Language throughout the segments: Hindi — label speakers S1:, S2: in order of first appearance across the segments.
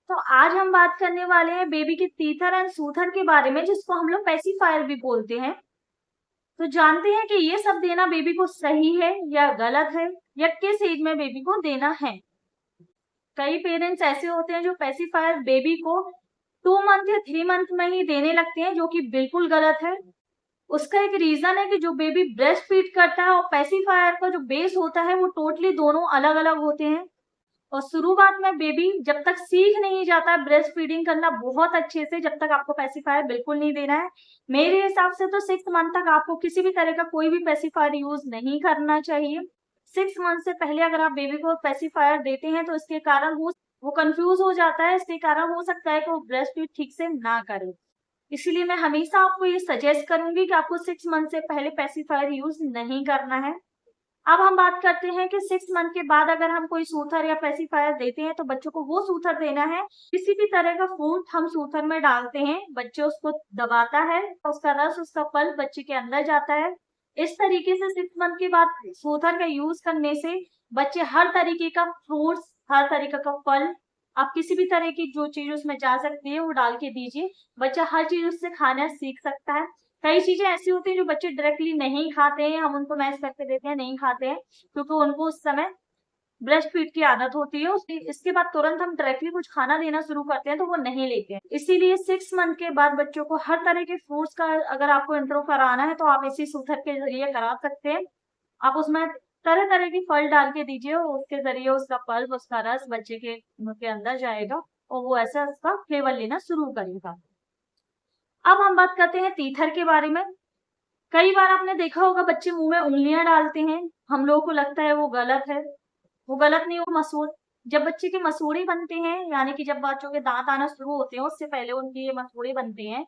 S1: तो आज हम बात करने वाले हैं बेबी के टीथर एंड सूथर के बारे में, जिसको हम लोग पेसिफायर भी बोलते हैं। तो जानते हैं कि ये सब देना बेबी को सही है या गलत है, या किस एज में बेबी को देना है। कई पेरेंट्स ऐसे होते हैं जो पेसिफायर बेबी को 2 मंथ या 3 मंथ में ही देने लगते हैं, जो कि बिल्कुल गलत है। उसका एक रीजन है कि जो बेबी ब्रेस्ट फीड करता है और पेसिफायर का जो बेस होता है वो टोटली दोनों अलग अलग होते हैं। और शुरुआत में बेबी जब तक सीख नहीं जाता है ब्रेस्ट फीडिंग करना बहुत अच्छे से, जब तक आपको पेसिफायर बिल्कुल नहीं देना है। मेरे हिसाब से तो 6 मंथ तक आपको किसी भी तरह का कोई भी पेसिफायर यूज नहीं करना चाहिए। 6 मंथ से पहले अगर आप बेबी को पेसिफायर देते हैं तो इसके कारण वो कंफ्यूज हो जाता है। इसके कारण हो सकता है कि वो ब्रेस्ट फीड ठीक से ना करे। इसीलिए मैं हमेशा आपको ये सजेस्ट करूंगी कि आपको 6 मंथ से पहले पेसिफायर यूज नहीं करना है। अब हम बात करते हैं कि 6 मंथ के बाद अगर हम कोई सूथर या पेसिफायर देते हैं तो बच्चों को वो सूथर देना है। किसी भी तरह का फूड हम सूथर में डालते हैं, बच्चे उसको दबाता है, उसका रस, उसका पल्प बच्चे के अंदर जाता है। इस तरीके से 6 मंथ के बाद सूथर का यूज करने से बच्चे हर तरीके का फ्रूट्स, हर तरीके का फल, आप किसी भी तरह की जो चीज उसमें जा सकती है वो डाल के दीजिए। बच्चा हर चीज उससे खाना सीख सकता है। कई चीजें ऐसी होती हैं जो बच्चे डायरेक्टली नहीं खाते हैं, हम उनको मैश करके देते हैं, नहीं खाते हैं क्योंकि उनको उस समय ब्रेस्ट फीड की आदत होती है। इसके बाद तुरंत हम डायरेक्टली कुछ खाना देना शुरू करते हैं तो वो नहीं लेते हैं। इसीलिए 6 मंथ के बाद बच्चों को हर तरह के फ्रूट्स का अगर आपको इंट्रो कराना है तो आप इसी सूथर के जरिए करा सकते हैं। आप उसमें तरह तरह के फल डाल के दीजिए और उसके जरिए उसका पल्प, उसका रस बच्चे के मुंह के अंदर जाएगा और वो ऐसा उसका फ्लेवर लेना शुरू करेगा। अब हम बात करते हैं टीथर के बारे में। कई बार आपने देखा होगा बच्चे मुंह में उंगलियां डालते हैं, हम लोगों को लगता है वो गलत है। वो गलत नहीं, वो मसूड़, जब बच्चे के मसूड़े बनते हैं, यानी कि जब बच्चों के दांत आना शुरू होते हैं उससे पहले उनके ये मसूड़े बनते हैं,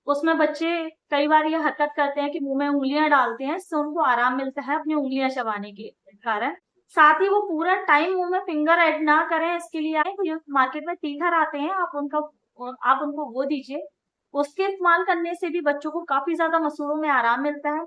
S1: उसमें बच्चे कई बार ये हरकत करते हैं कि मुंह में उंगलियां डालते हैं, इससे उनको आराम मिलता है अपनी उंगलियां चबाने के कारण। साथ ही वो पूरा टाइम मुंह में फिंगर ऐड ना करें, इसके लिए मार्केट में टीथर आते हैं, आप उनको वो दीजिए। उसके इस्तेमाल करने से भी बच्चों को काफी ज्यादा मसूड़ों में आराम मिलता है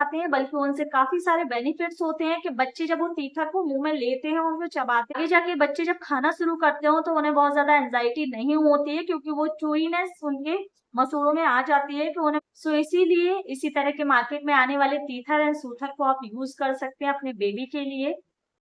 S1: आते हैं, बल्कि उनसे काफी सारे बेनिफिट्स होते हैं कि बच्चे जब उन टीथर को मुंह में लेते हैं और वो चबाते हैं, आगे जाके बच्चे जब खाना शुरू करते हो तो उन्हें बहुत ज्यादा एंजाइटी नहीं होती है, क्योंकि वो चूईनेस उनके मसूड़ों में आ जाती है कि उन्हें। सो इसीलिए इसी तरह के मार्केट में आने वाले टीथर एंड सूथर को आप यूज कर सकते हैं अपने बेबी के लिए।